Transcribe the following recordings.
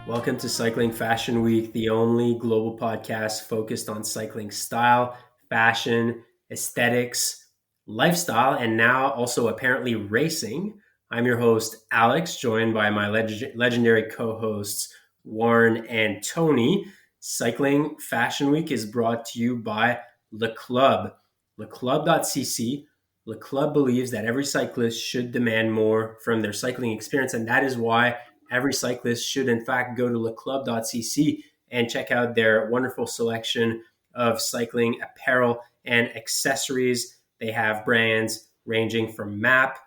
Welcome to Cycling Fashion Week, the only global podcast focused on cycling style, fashion, aesthetics, lifestyle, and now also apparently racing. I'm your host, Alex, joined by my legendary co-hosts, Warren and Tony. Cycling Fashion Week is brought to you by Le Club, leclub.cc. Le Club believes that every cyclist should demand more from their cycling experience, and that is why every cyclist should in fact go to leclub.cc and check out their wonderful selection of cycling apparel and accessories. They have brands ranging from MAP,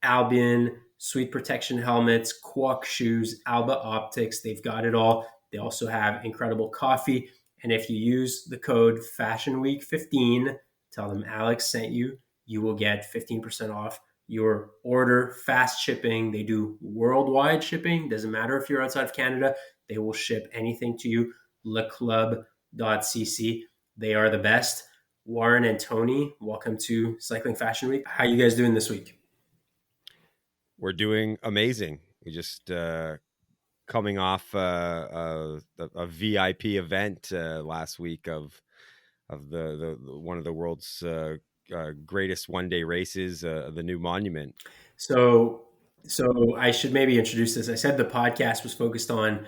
Albion, Sweet Protection helmets, Quack shoes, Alba Optics. They've got it all. They also have incredible coffee. And if you use the code FashionWeek15, tell them Alex sent you, you will get 15% off your order. Fast shipping. They do worldwide shipping. Doesn't matter if you're outside of Canada. They will ship anything to you. leclub.cc. They are the best. Warren and Tony, welcome to Cycling Fashion Week. How are you guys doing this week? We're doing amazing. We just coming off a VIP event last week of the one of the world's greatest one-day races, the new monument. So I should maybe introduce this. I said the podcast was focused on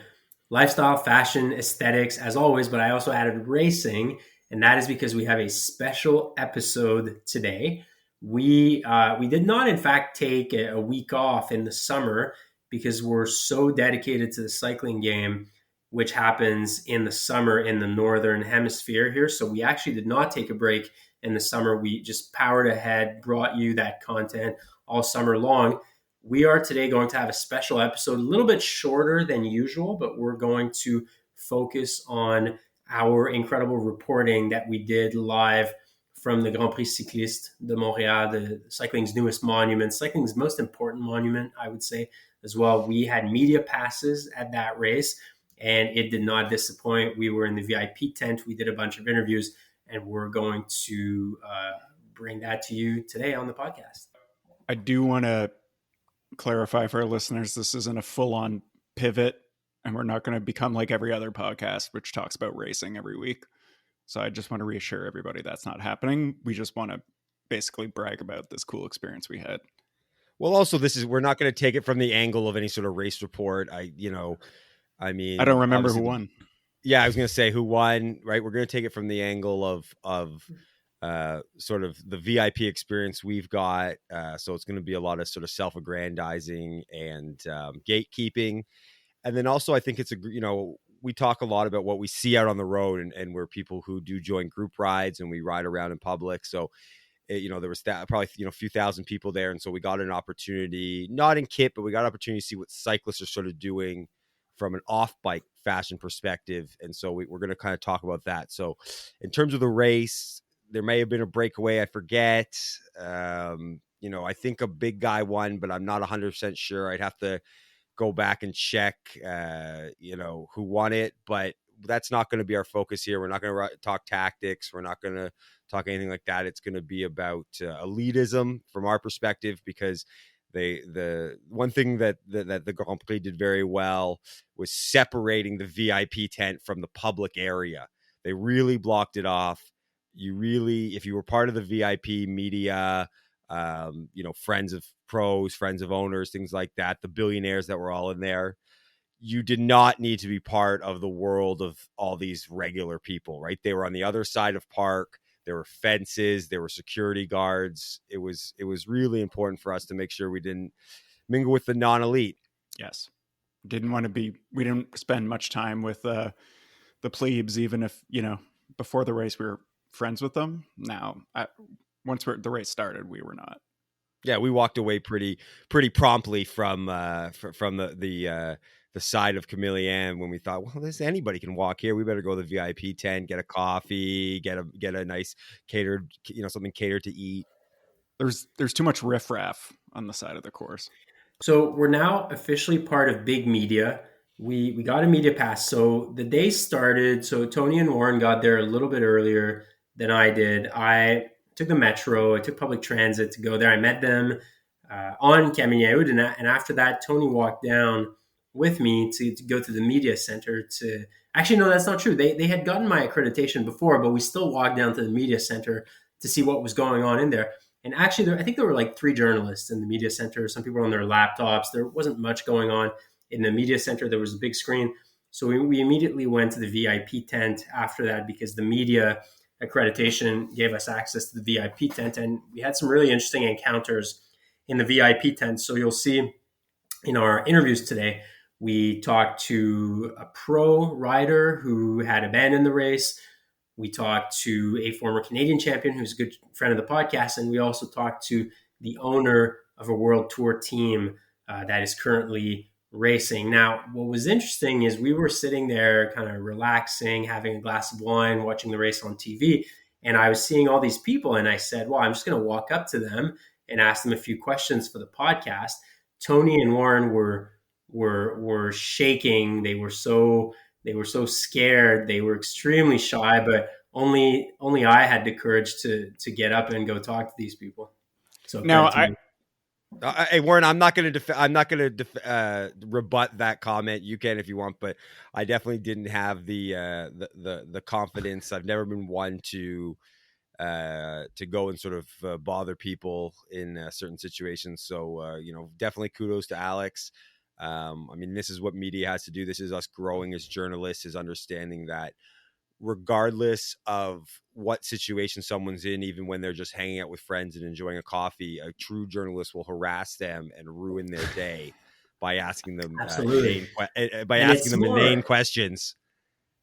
lifestyle, fashion, aesthetics, as always, but I also added racing, and that is because we have a special episode today. We did not, in fact, take a week off in the summer because we're so dedicated to the cycling game, which happens in the summer in the Northern Hemisphere here. So we actually did not take a break in the summer. We just powered ahead, brought you that content all summer long. We are today going to have a special episode, a little bit shorter than usual, but we're going to focus on our incredible reporting that we did live from the Grand Prix Cycliste de Montréal, the cycling's newest monument, cycling's most important monument, I would say, as well. We had media passes at that race, and it did not disappoint. We were in the VIP tent. We did a bunch of interviews, and we're going to bring that to you today on the podcast. I do want to clarify for our listeners, this isn't a full-on pivot, and we're not going to become like every other podcast, which talks about racing every week. So I just want to reassure everybody that's not happening. We just want to basically brag about this cool experience we had. Well, also, we're not going to take it from the angle of any sort of race report. I don't remember who won. Yeah, I was going to say who won, right? We're going to take it from the angle of sort of the VIP experience we've got. So it's going to be a lot of sort of self-aggrandizing and gatekeeping. And then also I think it's we talk a lot about what we see out on the road, and we're people who do join group rides and we ride around in public. So, there was probably, a few thousand people there. And so we got an opportunity, not in kit, but we got an opportunity to see what cyclists are sort of doing from an off-bike fashion perspective. And so we're going to kind of talk about that. So in terms of the race, there may have been a breakaway. I forget. I think a big guy won, but I'm not 100% sure. I'd have to go back and check, who won it. But that's not going to be our focus here. We're not going to talk tactics. We're not going to talk anything like that. It's going to be about elitism from our perspective, because the one thing that the Grand Prix did very well was separating the VIP tent from the public area. They really blocked it off. If you were part of the VIP media, friends of pros, friends of owners, things like that, the billionaires that were all in there, you did not need to be part of the world of all these regular people, right? They were on the other side of park. There were fences, there were security guards. It was really important for us to make sure we didn't mingle with the non-elite. Yes. We didn't spend much time with the plebes, even if, before the race we were friends with them. Now, once the race started, we were not. Yeah, we walked away pretty promptly from the side of Camille when we thought, well, anybody can walk here. We better go to the VIP tent, get a coffee, get a nice catered, something catered to eat. There's too much riffraff on the side of the course. So we're now officially part of big media. We got a media pass. So the day started. So Tony and Warren got there a little bit earlier than I did. I took the metro. I took public transit to go there. I met them on Camille, and after that, Tony walked down with me to go to the media center to actually, no, that's not true. They had gotten my accreditation before, but we still walked down to the media center to see what was going on in there. And actually, I think there were like 3 journalists in the media center. Some people were on their laptops. There wasn't much going on in the media center. There was a big screen. So we immediately went to the VIP tent after that because the media accreditation gave us access to the VIP tent. And we had some really interesting encounters in the VIP tent. So you'll see in our interviews today, we talked to a pro rider who had abandoned the race. We talked to a former Canadian champion who's a good friend of the podcast. And we also talked to the owner of a world tour team that is currently racing. Now, what was interesting is we were sitting there kind of relaxing, having a glass of wine, watching the race on TV. And I was seeing all these people and I said, well, I'm just going to walk up to them and ask them a few questions for the podcast. Tony and Warren were shaking. They were so scared. They were extremely shy, but only I had the courage to get up and go talk to these people. So now hey Warren, I'm not going to rebut that comment. You can if you want, but I definitely didn't have the confidence. I've never been one to go and sort of bother people in certain situations. So definitely kudos to Alex. I mean, this is what media has to do. This is us growing as journalists, is understanding that regardless of what situation someone's in, even when they're just hanging out with friends and enjoying a coffee, a true journalist will harass them and ruin their day by asking them inane questions.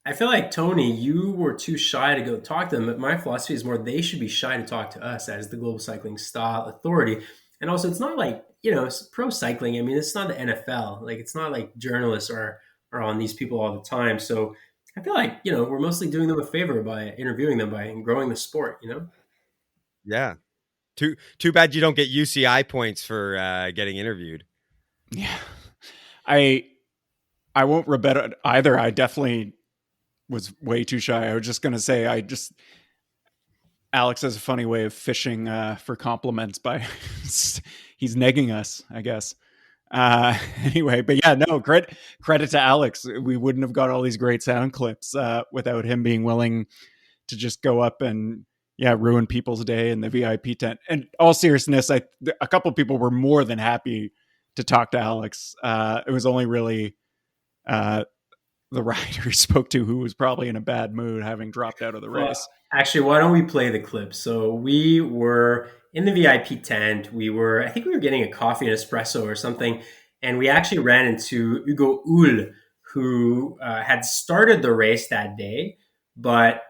I feel like, Tony, you were too shy to go talk to them, but my philosophy is more they should be shy to talk to us as the Global Cycling Style Authority. And also, it's not like, it's pro cycling. I mean, it's not the NFL. Like, it's not like journalists are on these people all the time. So I feel like, we're mostly doing them a favor by interviewing them, by growing the sport, Yeah. Too bad you don't get UCI points for getting interviewed. Yeah. I won't rebut it either. I definitely was way too shy. I was just going to say, Alex has a funny way of fishing for compliments by he's negging us, I guess. Anyway, but yeah, no, credit to Alex. We wouldn't have got all these great sound clips without him being willing to just go up and ruin people's day in the VIP tent. And all seriousness, a couple of people were more than happy to talk to Alex. It was only really the rider he spoke to who was probably in a bad mood, having dropped out of the race. Actually, why don't we play the clip? So we were in the VIP tent. I think we were getting a coffee and espresso or something. And we actually ran into Hugo Houle, who had started the race that day, but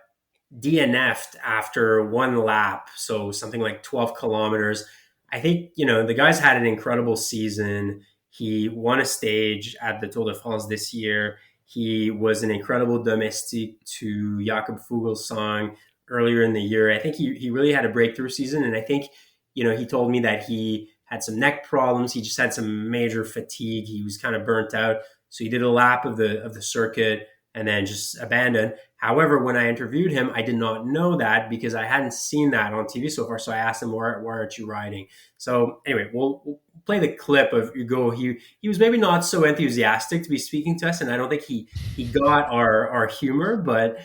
DNF'd after one lap. So something like 12 kilometers. I think, the guy's had an incredible season. He won a stage at the Tour de France this year. He was an incredible domestique to Jakob Fuglsang earlier in the year. I think he really had a breakthrough season. And I think, he told me that he had some neck problems. He just had some major fatigue. He was kind of burnt out. So he did a lap of the circuit and then just abandoned. However, when I interviewed him, I did not know that because I hadn't seen that on TV so far. So I asked him, why aren't you riding? So anyway, we'll play the clip of Hugo. He was maybe not so enthusiastic to be speaking to us, and I don't think he got our humor, but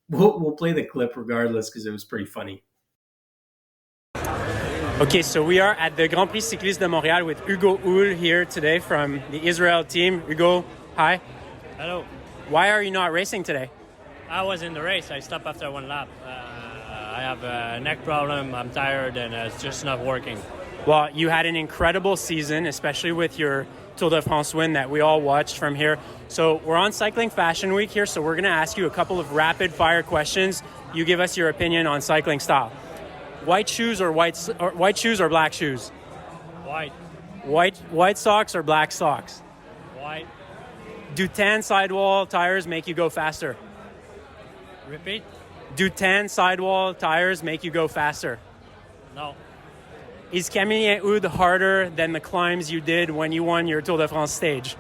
we'll play the clip regardless because it was pretty funny. Okay, so we are at the Grand Prix Cycliste de Montréal with Hugo Houle here today from the Israel team. Hugo, hi. Hello. Why are you not racing today? I was in the race. I stopped after one lap. I have a neck problem. I'm tired, and it's just not working. Well, you had an incredible season, especially with your Tour de France win that we all watched from here. So we're on Cycling Fashion Week here, so we're going to ask you a couple of rapid-fire questions. You give us your opinion on cycling style. White shoes or black shoes? White. White socks or black socks? White. Do tan sidewall tires make you go faster? Repeat? Do tan sidewall tires make you go faster? No. Is Camille Oud harder than the climbs you did when you won your Tour de France stage?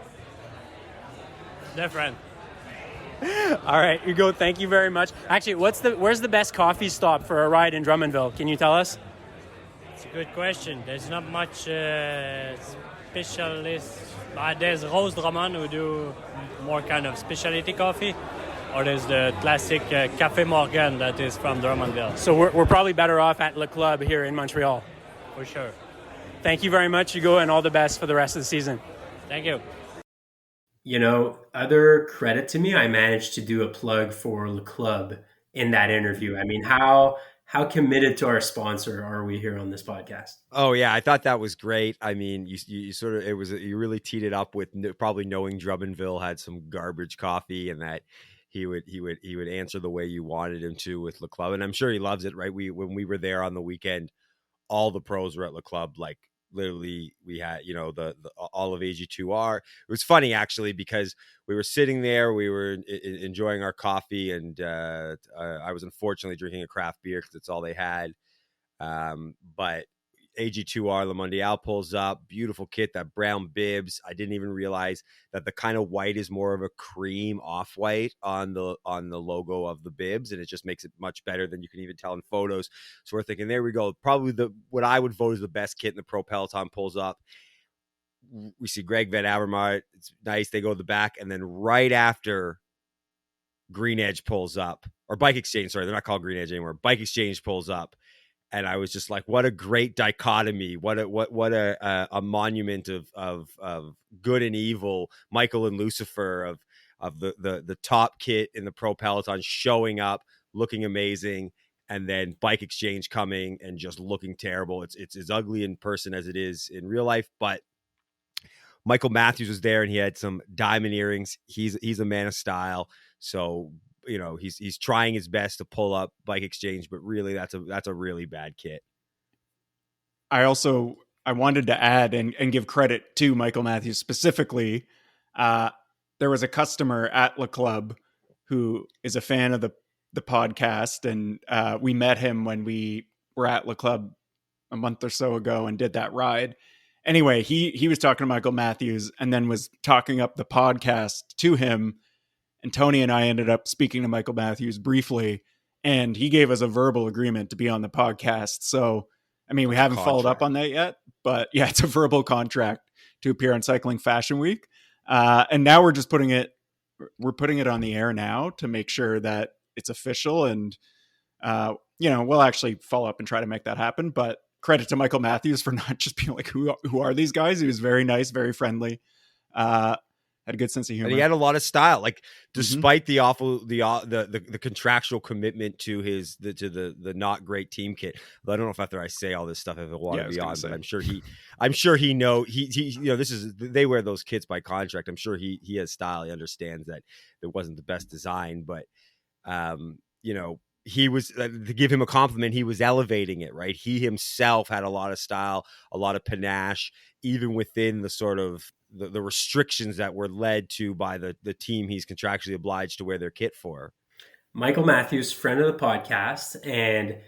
Different. All right, Hugo, thank you very much. Actually, where's the best coffee stop for a ride in Drummondville? Can you tell us? It's a good question. There's not much specialist. There's Rose Drummond who do more kind of specialty coffee, or there's the classic Café Morgan that is from Drummondville. So we're probably better off at Le Club here in Montreal. For sure. Thank you very much, Hugo, and all the best for the rest of the season. Thank you. You know, other credit to me, I managed to do a plug for Le Club in that interview. I mean, how committed to our sponsor are we here on this podcast? Oh yeah, I thought that was great. I mean, you sort of you really teed it up with probably knowing Drummondville had some garbage coffee, and that he would answer the way you wanted him to with Le Club, and I'm sure he loves it. Right? When we were there on the weekend, all the pros were at Le Club. Like literally, we had the all of AG2R. It was funny actually because we were sitting there, we were enjoying our coffee, and I was unfortunately drinking a craft beer because it's all they had. But AG2R Le Mondial pulls up, beautiful kit, that brown bibs. I didn't even realize that the kind of white is more of a cream off-white on the logo of the bibs, and it just makes it much better than you can even tell in photos. So we're thinking, there we go. Probably what I would vote is the best kit in the Pro Peloton pulls up. We see Greg Van Avermaet. It's nice. They go to the back, and then right after, Green Edge pulls up, or Bike Exchange. Sorry, they're not called Green Edge anymore. Bike Exchange pulls up. And I was just like, what a great dichotomy. What a monument of good and evil. Michael and Lucifer of the top kit in the Pro Peloton showing up, looking amazing, and then Bike Exchange coming and just looking terrible. It's as ugly in person as it is in real life. But Michael Matthews was there, and he had some diamond earrings. He's a man of style. So he's trying his best to pull up Bike Exchange, but really that's a really bad kit. I wanted to add and give credit to Michael Matthews specifically. There was a customer at Le Club who is a fan of the podcast, and we met him when we were at Le Club a month or so ago and did that ride. Anyway, he was talking to Michael Matthews and then was talking up the podcast to him. And Tony and I ended up speaking to Michael Matthews briefly, and he gave us a verbal agreement to be on the podcast. So, I mean, we haven't followed up on that yet, but yeah, it's a verbal contract to appear on Cycling Fashion Week. And now we're putting it on the air now to make sure that it's official. And, we'll actually follow up and try to make that happen. But credit to Michael Matthews for not just being like, who are these guys? He was very nice, very friendly. Had a good sense of humor. And he had a lot of style, like despite the awful, the contractual commitment to the not great team kit. But I don't know if after I say all this stuff, if it want to be on, but I'm sure he they wear those kits by contract. I'm sure he has style. He understands that it wasn't the best design, but he was, to give him a compliment, he was elevating it, right? He himself had a lot of style, a lot of panache, even within the sort of the restrictions that were led to by the team he's contractually obliged to wear their kit for. Michael Matthews, friend of the podcast. And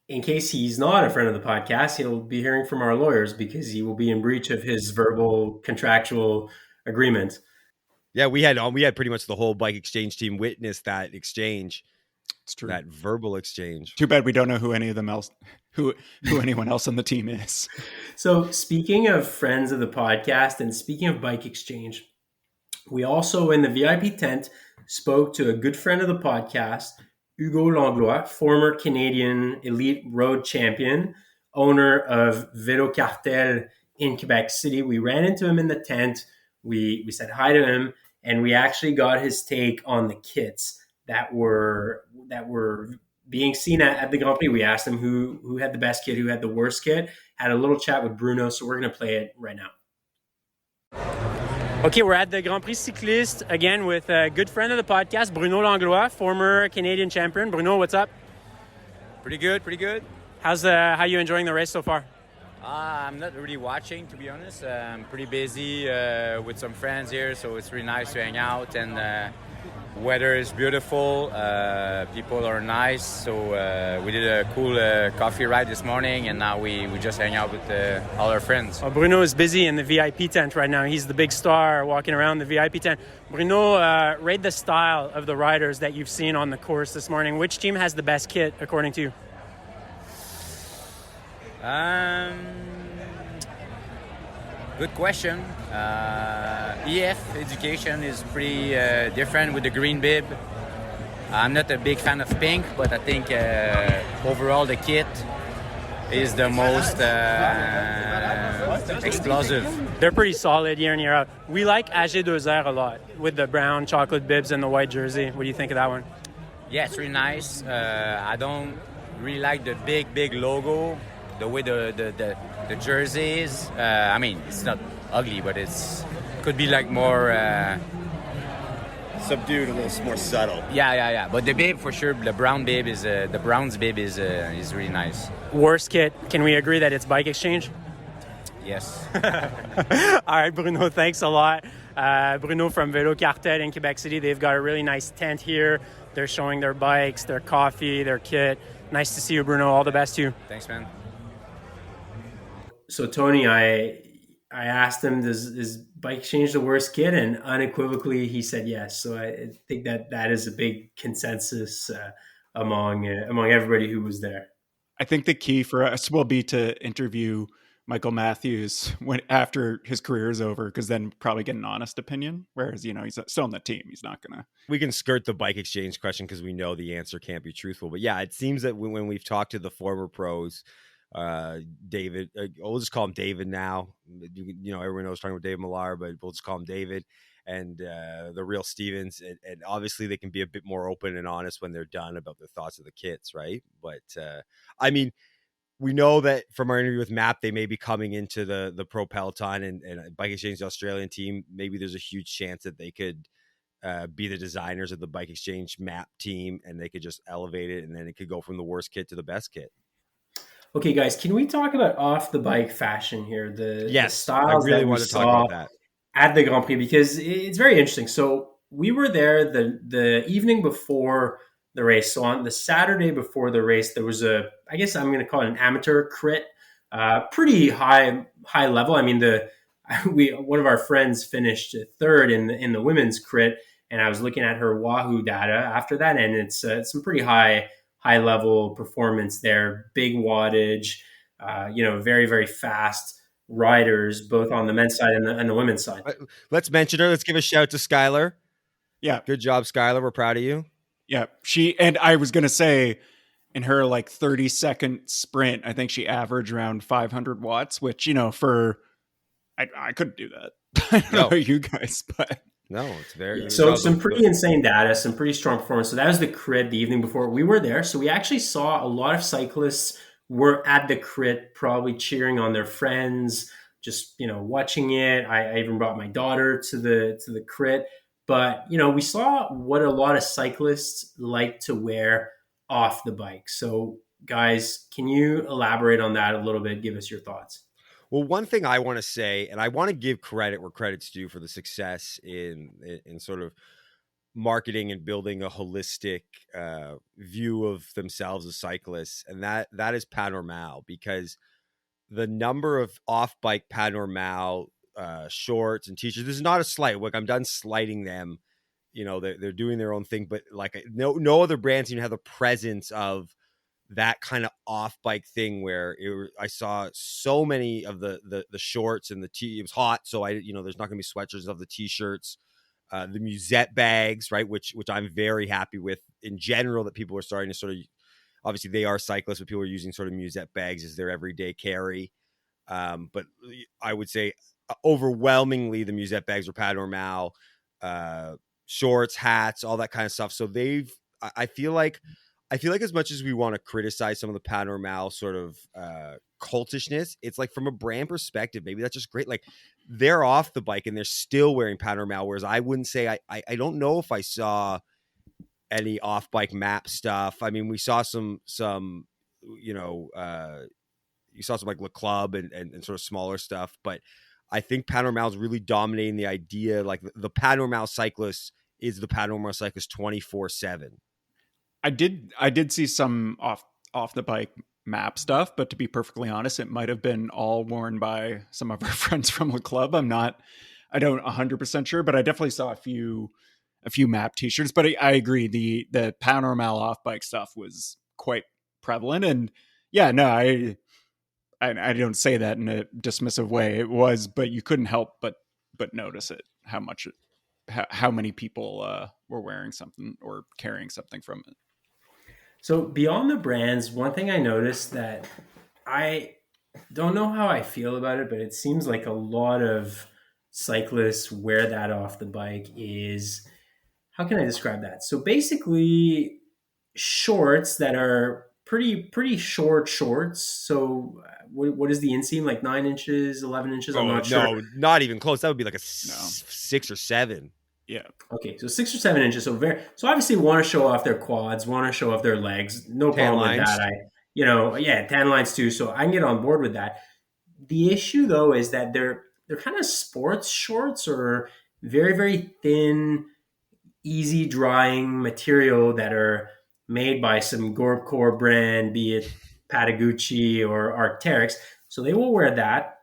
in case he's not a friend of the podcast, he'll be hearing from our lawyers because he will be in breach of his verbal contractual agreement. Yeah, we had pretty much the whole Bike Exchange team witness that exchange. It's true. That verbal exchange. Too bad we don't know who anyone else on the team is. So speaking of friends of the podcast and speaking of Bike Exchange, we also in the VIP tent spoke to a good friend of the podcast, Hugo Langlois, former Canadian elite road champion, owner of Vélo Cartel in Quebec City. We ran into him in the tent. We said hi to him, and we actually got his take on the kits that were being seen at the Grand Prix. We asked him who had the best kit, who had the worst kit, had a little chat with Bruno, so we're going to play it right now. Okay, we're at the Grand Prix Cycliste again with a good friend of the podcast, Bruno Langlois, former Canadian champion. Bruno, what's up? Pretty good. How you enjoying the race so far? I'm not really watching, to be honest. I'm pretty busy with some friends here, so it's really nice to hang out, and weather is beautiful. People are nice, so we did a cool coffee ride this morning, and now we just hang out with all our friends. Well, Bruno is busy in the VIP tent right now. He's the big star walking around the VIP tent. Bruno, rate the style of the riders that you've seen on the course this morning. Which team has the best kit, according to you? Good question. EF education is pretty different with the green bib. I'm not a big fan of pink, but I think overall the kit is the most explosive. They're pretty solid year in, year out. We like AG2R a lot with the brown chocolate bibs and the white jersey. What do you think of that one? Yeah, it's really nice. I don't really like the big logo, the way the jersey is. I mean, it's not ugly, but it could be like more Subdued, a little more subtle. Yeah. But the bib for sure, the brown bib is the Browns bib is really nice. Worst kit, can we agree that it's Bike Exchange? Yes. All right, Bruno, thanks a lot. Bruno from Vélo Cartel in Quebec City. They've got a really nice tent here. They're showing their bikes, their coffee, their kit. Nice to see you, Bruno. All the best to you. Thanks, man. So Tony, I asked him, is Bike Exchange the worst kit? And unequivocally, he said yes. So I think that is a big consensus among everybody who was there. I think the key for us will be to interview Michael Matthews after his career is over, because then probably get an honest opinion. Whereas, he's still on the team. He's not going to. We can skirt the Bike Exchange question because we know the answer can't be truthful. But yeah, it seems that when we've talked to the former pros, David, we'll just call him David now. Everyone knows talking about David Millar, but we'll just call him David, and the real Stevens. And obviously they can be a bit more open and honest when they're done about their thoughts of the kits, right? But I mean, we know that from our interview with Map, they may be coming into the Pro Peloton and Bike Exchange, the Australian team. Maybe there's a huge chance that they could be the designers of the Bike Exchange Map team, and they could just elevate it, and then it could go from the worst kit to the best kit. Okay, guys, can we talk about off the bike fashion here? The styles I really that want we to talk saw about that at the Grand Prix, because it's very interesting. So we were there the evening before the race. So on the Saturday before the race, there was I guess I'm going to call it an amateur crit, pretty high level. I mean, one of our friends finished third in the women's crit, and I was looking at her Wahoo data after that, and it's some pretty high level performance there, big wattage, very, very fast riders, both on the men's side and the women's side. Let's mention her. Let's give a shout to Skylar. Yeah. Good job, Skylar. We're proud of you. Yeah. And I was going to say, in her 30-second sprint, I think she averaged around 500 watts, which, I couldn't do that. I don't know about you guys, but. No, it's very... So some pretty insane data, some pretty strong performance. So that was the crit the evening before. We were there. So we actually saw a lot of cyclists were at the crit, probably cheering on their friends, just, watching it. I even brought my daughter to the crit. But, we saw what a lot of cyclists like to wear off the bike. So guys, can you elaborate on that a little bit? Give us your thoughts. Well, one thing I want to say, and I want to give credit where credit's due for the success in sort of marketing and building a holistic view of themselves as cyclists, and that is Pas Normal, because the number of off-bike Pas Normal shorts and t-shirts, this is not a slight. Like, I'm done slighting them. They're doing their own thing, but no other brands even have the presence of that kind of off bike thing where I saw so many of the shorts and it was hot. So there's not gonna be sweatshirts of the t-shirts, the musette bags, right. Which I'm very happy with in general, that people are starting to sort of, obviously they are cyclists, but people are using sort of musette bags as their everyday carry. But I would say overwhelmingly the musette bags are Pas Normal, shorts, hats, all that kind of stuff. So I feel like as much as we want to criticize some of the Pas Normal sort of cultishness, it's like from a brand perspective, maybe that's just great. Like, they're off the bike and they're still wearing Pas Normal, whereas I wouldn't say I don't know if I saw any off bike map stuff. I mean, we saw some you saw some like Le Club and sort of smaller stuff, but I think Pas Normal is really dominating the idea. Like, the Pas Normal cyclist is the Pas Normal cyclist 24/7. I did see some off the bike map stuff, but to be perfectly honest, it might have been all worn by some of our friends from the club. I don't 100% sure, but I definitely saw a few map t-shirts. But I agree, the Pas Normal off bike stuff was quite prevalent, and yeah, no, I I don't say that in a dismissive way. It was, but you couldn't help but notice it, how many people were wearing something or carrying something from it. So beyond the brands, one thing I noticed that I don't know how I feel about it, but it seems like a lot of cyclists wear that off the bike is, how can I describe that? So basically shorts that are pretty short shorts. So what is the inseam, like 9 inches, 11 inches? I'm not sure. No, not even close. That would be like a 6 or 7. Yeah. Okay, so 6 or 7 inches. So obviously want to show off their quads, want to show off their legs. No Tan problem with lines. that. Tan lines too. So I can get on board with that. The issue though is that they're kind of sports shorts, or very, very thin, easy drying material that are made by some Gorpcore brand, be it Patagucci or Arc'teryx. So they will wear that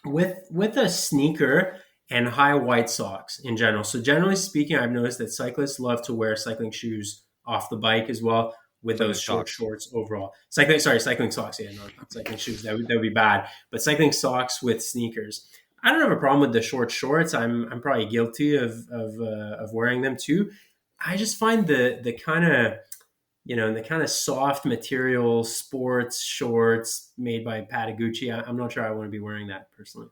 with a sneaker and high white socks in general. So generally speaking, I've noticed that cyclists love to wear cycling shoes off the bike as well, with Cycling those short socks. shorts overall. Cycling socks. Yeah, not cycling shoes. That would be bad. But cycling socks with sneakers. I don't have a problem with the short shorts. I'm probably guilty of wearing them too. I just find the kind of soft material sports shorts made by Patagucci. I'm not sure I want to be wearing that personally.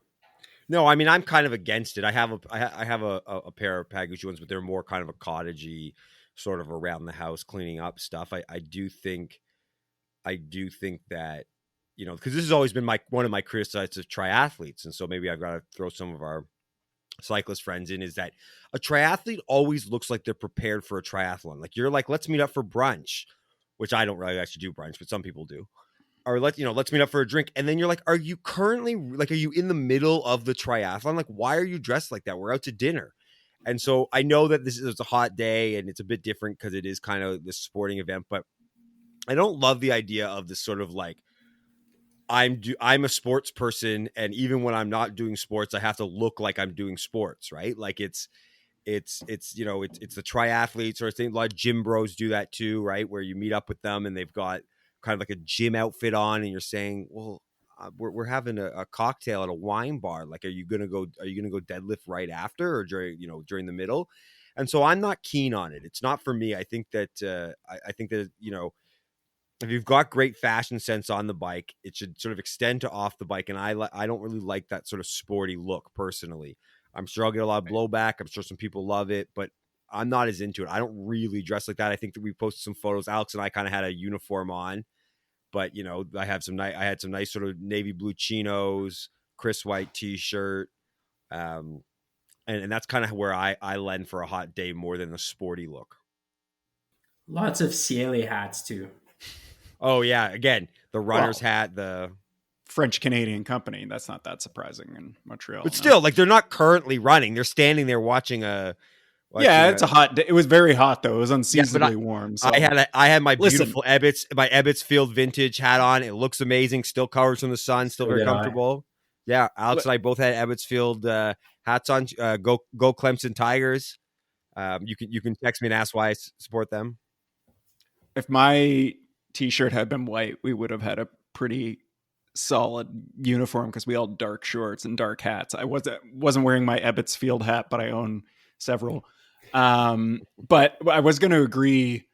No, I mean, I'm kind of against it. I have a pair of Patagucci ones, but they're more kind of a cottagey, sort of around the house cleaning up stuff. I do think that, because this has always been one of my criticisms of triathletes, and so maybe I've got to throw some of our cyclist friends in, is that a triathlete always looks like they're prepared for a triathlon. Like, you're like, let's meet up for brunch, which I don't really actually do brunch, but some people do. Or let's meet up for a drink. And then you're like, are you in the middle of the triathlon? Like, why are you dressed like that? We're out to dinner. And so I know that it's a hot day and it's a bit different because it is kind of this sporting event, but I don't love the idea of this sort of like, I'm a sports person, and even when I'm not doing sports, I have to look like I'm doing sports, right? Like it's the triathletes, or I think a lot of gym bros do that too, right? Where you meet up with them and they've got kind of like a gym outfit on, and you're saying, well, we're having a cocktail at a wine bar. Like, are you gonna go deadlift right after, or during the middle? And so I'm not keen on it. It's not for me. I think that if you've got great fashion sense on the bike, it should sort of extend to off the bike. And I don't really like that sort of sporty look personally. I'm sure I'll get a lot of blowback. I'm sure some people love it, but I'm not as into it. I don't really dress like that. I think that we posted some photos. Alex and I kind of had a uniform on, but I had some nice sort of navy blue chinos, Chris White t-shirt. And that's kind of where I lend for a hot day more than the sporty look. Lots of Ciele hats too. Oh yeah. Again, the runner's hat, the French Canadian company. That's not that surprising in Montreal. But still, like, they're not currently running. They're standing there watching it's a hot day. It was very hot though. It was unseasonably warm. So. I had my beautiful Ebbets Field vintage hat on. It looks amazing. Still covers from the sun. Still very comfortable. Yeah, Alex and I both had Ebbets Field hats on. Go Clemson Tigers. You can text me and ask why I support them. If my t-shirt had been white, we would have had a pretty solid uniform because we all dark shorts and dark hats. I wasn't wearing my Ebbets Field hat, but I own several. But I was going to agree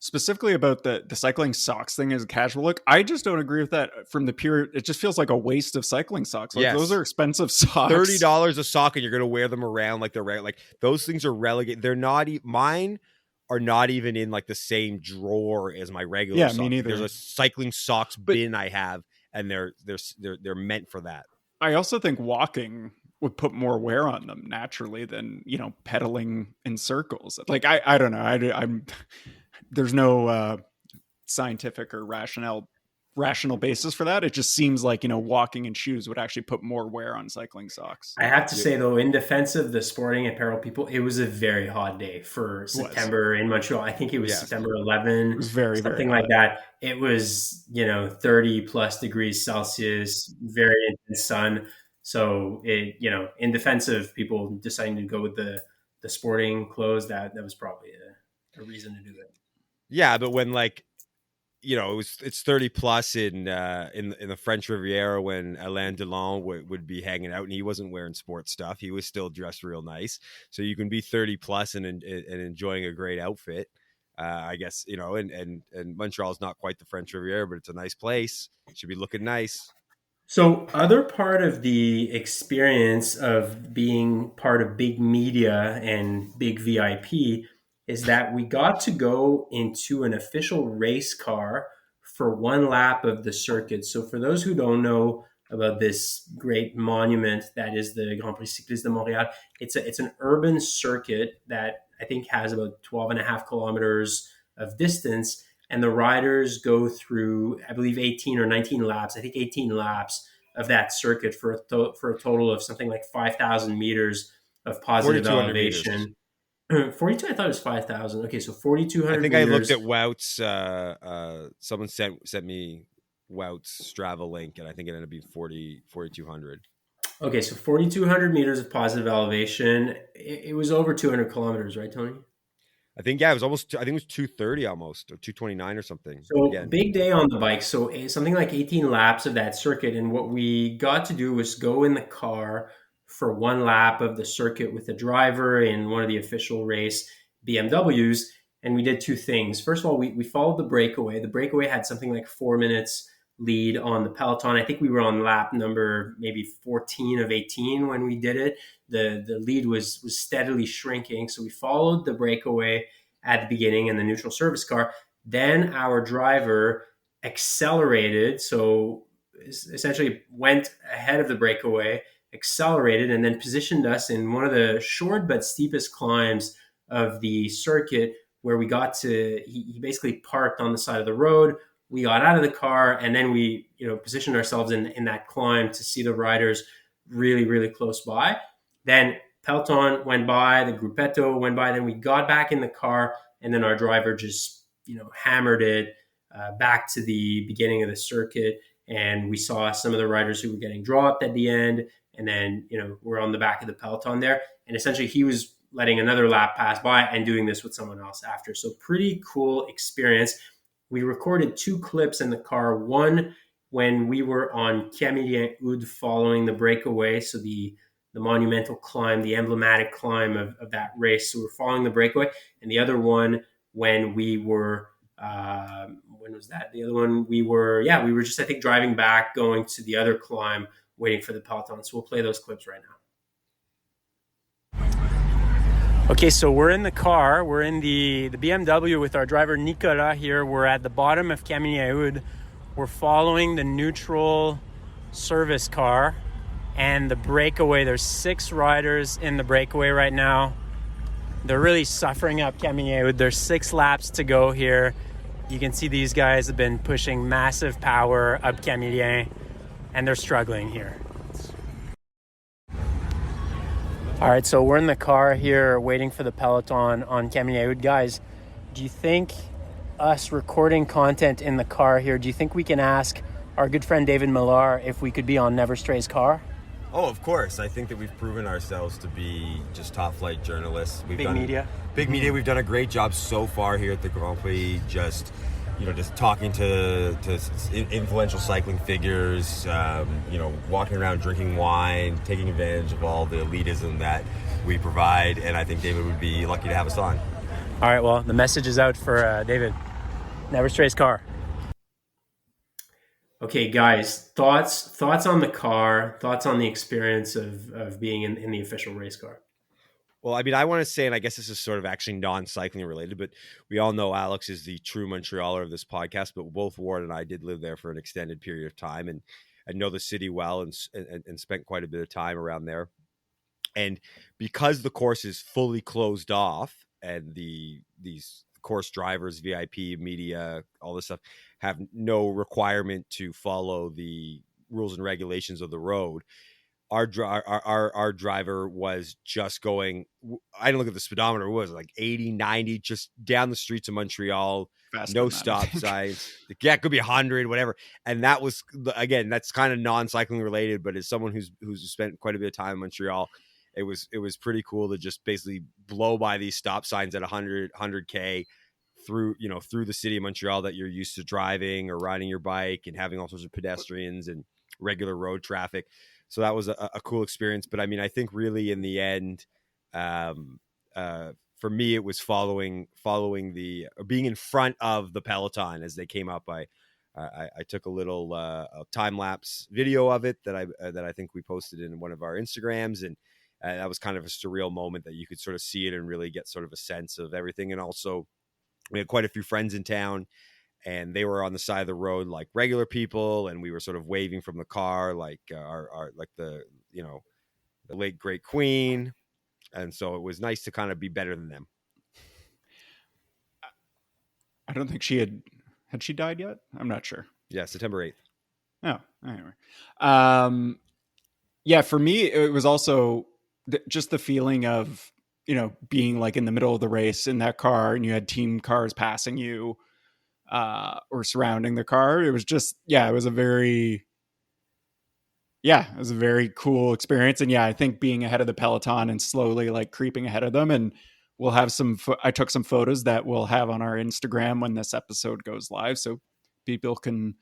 specifically about the cycling socks thing as a casual look. I just don't agree with that from the pure. It just feels like a waste of cycling socks. Like, those are expensive socks. $30 a sock, and you're going to wear them around like they're like those things are relegated. They're not mine. Are not even in like the same drawer as my regular socks. Me neither. There's a cycling socks bin I have, and they're meant for that. I also think walking would put more wear on them naturally than pedaling in circles. Like I don't know. I'm there's no scientific or rational basis for that. It just seems like walking in shoes would actually put more wear on cycling socks. I have to say though, in defense of the sporting apparel people, it was a very hot day for September in Montreal. I think it was September 11. It was very something very like that. It was 30 plus degrees Celsius, very intense sun. So it in defense of people deciding to go with the sporting clothes, that was probably a reason to do it. Yeah, but when it's 30 plus in the French Riviera when Alain Delon would be hanging out, and he wasn't wearing sports stuff. He was still dressed real nice. So you can be 30 plus and enjoying a great outfit. I guess, and Montreal is not quite the French Riviera, but it's a nice place. Should be looking nice. So, other part of the experience of being part of big media and big VIP is that we got to go into an official race car for one lap of the circuit. So, for those who don't know about this great monument that is the Grand Prix Cycliste de Montréal, it's an urban circuit that I think has about 12 and a half kilometers of distance. And the riders go through, I believe, 18 or 19 laps. I think 18 laps of that circuit for a total of something like 5,000 meters of positive elevation. 42, I thought it was 5,000. Okay, so 4,200 I think meters. I looked at Wout's. Someone sent me Wout's Strava link, and I think it ended up being 4,200. Okay, so 4,200 meters of positive elevation. It was over 200 kilometers, right, Tony? I think, yeah, it was almost, I think it was 230 almost, or 229 or something. So again, big day on the bike. So something like 18 laps of that circuit. And what we got to do was go in the car for one lap of the circuit with the driver in one of the official race BMWs. And we did two things. First of all, we followed the breakaway. The breakaway had something like 4 minutes lead on the peloton. I think we were on lap number maybe 14 of 18 when we did it. The lead was steadily shrinking. So we followed the breakaway at the beginning in the neutral service car. Then our driver accelerated. So essentially went ahead of the breakaway, accelerated, and then positioned us in one of the short but steepest climbs of the circuit, where we got to, he basically parked on the side of the road. We got out of the car, and then we, positioned ourselves in that climb to see the riders really, really close by. Then peloton went by, the gruppetto went by, then we got back in the car, and then our driver just, hammered it back to the beginning of the circuit. And we saw some of the riders who were getting dropped at the end, and then, we're on the back of the peloton there. And essentially he was letting another lap pass by and doing this with someone else after. So pretty cool experience. We recorded two clips in the car. One when we were on Camillien Oud following the breakaway, so the monumental climb, the emblematic climb of that race. So we're following the breakaway. And the other one when we were, when was that? The other one, we were just, I think, driving back, going to the other climb, waiting for the peloton. So we'll play those clips right now. Okay, so we're in the car. We're in the BMW with our driver Nicolas here. We're at the bottom of Camillien Oud. We're following the neutral service car and the breakaway. There's 6 riders in the breakaway right now. They're really suffering up Camillien Oud. There's 6 laps to go here. You can see these guys have been pushing massive power up Camillien, and they're struggling here. All right, so we're in the car here waiting for the peloton on Camillien Oud. Guys, do you think us recording content in the car here, do you think we can ask our good friend David Millar if we could be on Never Stray's car? Oh, of course. I think that we've proven ourselves to be just top flight journalists. Big media. We've done a great job so far here at the Grand Prix, just talking to influential cycling figures, walking around drinking wine, taking advantage of all the elitism that we provide. And I think David would be lucky to have us on. All right, well, the message is out for David. Never Stray's car. Okay, guys, thoughts on the car, thoughts on the experience of being in the official race car. Well, I mean, I want to say, and I guess this is sort of actually non-cycling related, but we all know Alex is the true Montrealer of this podcast, but both Ward and I did live there for an extended period of time and know the city well and spent quite a bit of time around there. And because the course is fully closed off and these course drivers, VIP, media, all this stuff have no requirement to follow the rules and regulations of the road, our driver was just going, I didn't look at the speedometer, it was like 80, 90, just down the streets of Montreal, no stop signs. Yeah, it could be 100, whatever. And that was, again, that's kind of non-cycling related, but as someone who's spent quite a bit of time in Montreal, it was pretty cool to just basically blow by these stop signs at 100K, through the city of Montreal that you're used to driving or riding your bike, and having all sorts of pedestrians and regular road traffic. So that was a cool experience. But I mean, I think really in the end, for me, it was following being in front of the peloton as they came up. I took a little time lapse video of it that I think we posted in one of our Instagrams, and that was kind of a surreal moment that you could sort of see it and really get sort of a sense of everything. And also, we had quite a few friends in town, and they were on the side of the road like regular people, and we were sort of waving from the car like our like the late great Queen. And so it was nice to kind of be better than them. I don't think she had she died yet? I'm not sure. Yeah, September 8th. Oh, anyway. Yeah, for me, it was also just the feeling of, being like in the middle of the race in that car, and you had team cars passing you or surrounding the car. It was just, it was a very cool experience. And I think being ahead of the peloton and slowly like creeping ahead of them, and we'll have I took some photos that we'll have on our Instagram when this episode goes live, so people can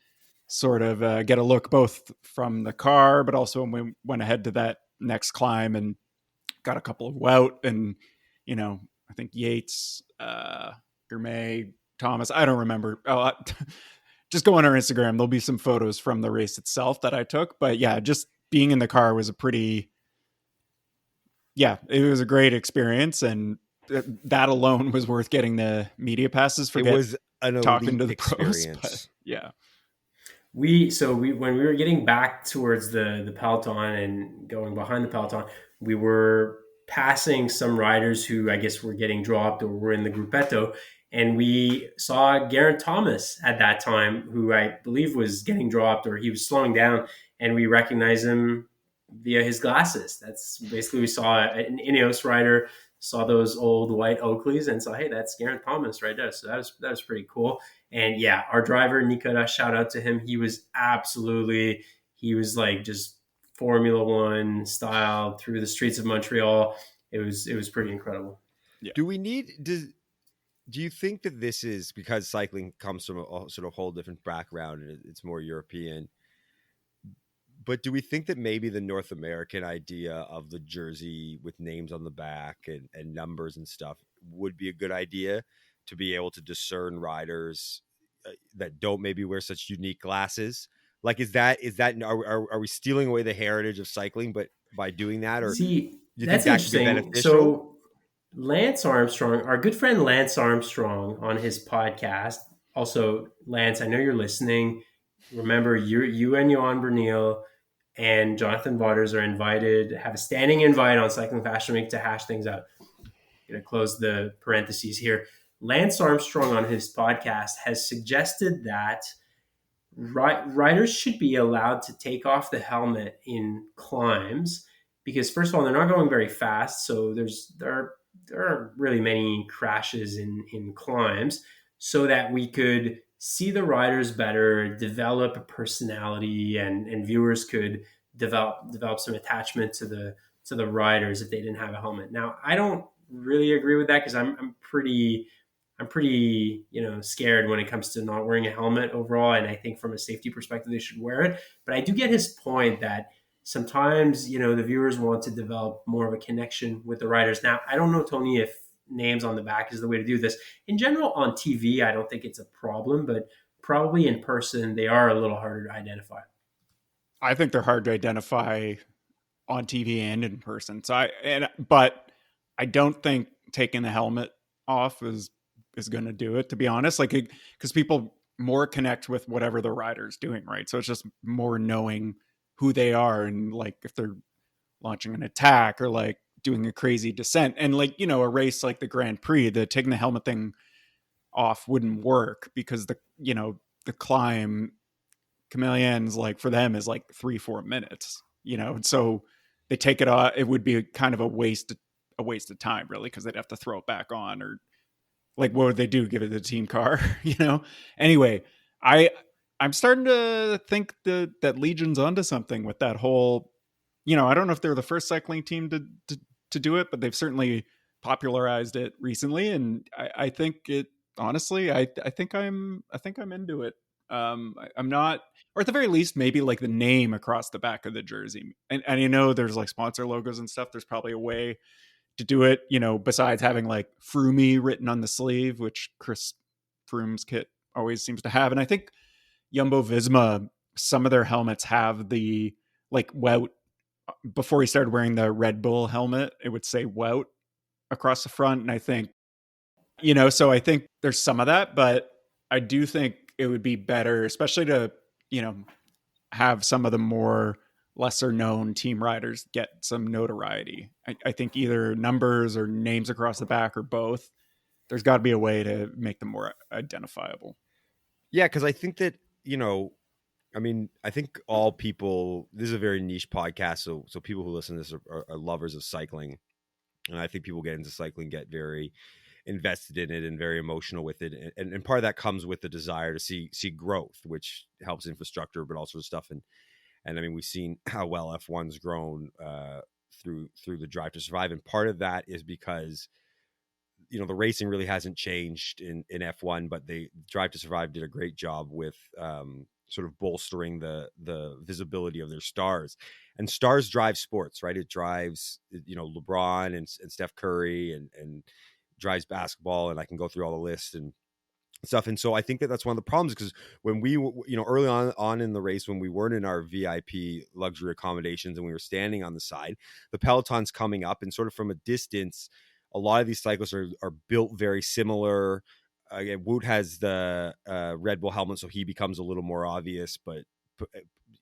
sort of get a look both from the car, but also when we went ahead to that next climb and got a couple of Wout and, I think Yates, Gourmet, Thomas, I don't remember. Just go on our Instagram. There'll be some photos from the race itself that I took. But just being in the car was it was a great experience. And that alone was worth getting the media passes for. It was an talking to the experience. Pros, but when we were getting back towards the peloton and going behind the peloton, we were passing some riders who I guess were getting dropped or were in the gruppetto. And we saw Geraint Thomas at that time, who I believe was getting dropped or he was slowing down, and we recognized him via his glasses. That's basically, we saw an Ineos rider, saw those old white Oakleys, and saw, hey, that's Geraint Thomas right there. So that was pretty cool. And our driver, Nicola, shout out to him. He was like just Formula One style through the streets of Montreal. It was pretty incredible. Yeah. Do you think that this is because cycling comes from a sort of whole different background and it's more European? But do we think that maybe the North American idea of the jersey with names on the back and numbers and stuff would be a good idea to be able to discern riders that don't maybe wear such unique glasses? Like, are we stealing away the heritage of cycling, but by doing that, or see, do you that's think that could be interesting. beneficial? So Lance Armstrong, our good friend Lance Armstrong on his podcast. Also, Lance, I know you're listening. Remember, you and Johan Bernil and Jonathan Waters are invited, have a standing invite on Cycling Fashion Week to hash things out. I'm going to close the parentheses here. Lance Armstrong on his podcast has suggested that riders should be allowed to take off the helmet in climbs because, first of all, they're not going very fast. So there aren't really many crashes in climbs, so that we could see the riders better, develop a personality, and viewers could develop some attachment to the riders if they didn't have a helmet. Now, I don't really agree with that because I'm pretty scared when it comes to not wearing a helmet overall, and I think from a safety perspective they should wear it. But I do get his point that sometimes, the viewers want to develop more of a connection with the riders. Now, I don't know, Tony, if names on the back is the way to do this. In general, on TV, I don't think it's a problem, but probably in person, they are a little harder to identify. I think they're hard to identify on TV and in person. But I don't think taking the helmet off is going to do it, to be honest. Like, because people more connect with whatever the rider's doing, right? So it's just more knowing who they are, and like if they're launching an attack or like doing a crazy descent, and like, a race like the Grand Prix, the taking the helmet thing off wouldn't work because the climb Camelien's, like, for them is like 3-4 minutes, so they take it off. It would be kind of a waste of time, really, because they'd have to throw it back on, or like, what would they do? Give it to the team car, Anyway, I'm starting to think that Legion's onto something with that whole, I don't know if they're the first cycling team to do it, but they've certainly popularized it recently. And I think honestly, I think I'm into it. I'm not, or at the very least, maybe like the name across the back of the jersey. And you know, there's like sponsor logos and stuff. There's probably a way to do it, you know, besides having like Froomey written on the sleeve, which Chris Froome's kit always seems to have. And I think Jumbo Visma, some of their helmets have the like Wout. Before he started wearing the Red Bull helmet, it would say Wout across the front. And I think, you know, so I think there's some of that, but I do think it would be better, especially to, you know, have some of the more lesser known team riders get some notoriety. I think either numbers or names across the back or both. There's got to be a way to make them more identifiable. Yeah, because I think that, you know, I mean, I think all people, this is a very niche podcast, so people who listen to this are lovers of cycling. And I think people get into cycling, get very invested in it and very emotional with it. And part of that comes with the desire to see growth, which helps infrastructure, but also stuff. And I mean, we've seen how well F1's grown through the Drive to Survive. And part of that is because, you know, the racing really hasn't changed in F1, but the Drive to Survive did a great job with sort of bolstering the visibility of their stars. And stars drive sports, right? It drives, you know, LeBron and Steph Curry and drives basketball, and I can go through all the lists and stuff. And so I think that that's one of the problems, because when we, you know, early on in the race, when we weren't in our VIP luxury accommodations and we were standing on the side, the peloton's coming up, and sort of from a distance, a lot of these cyclists are built very similar. Again, Wout has the Red Bull helmet, so he becomes a little more obvious, but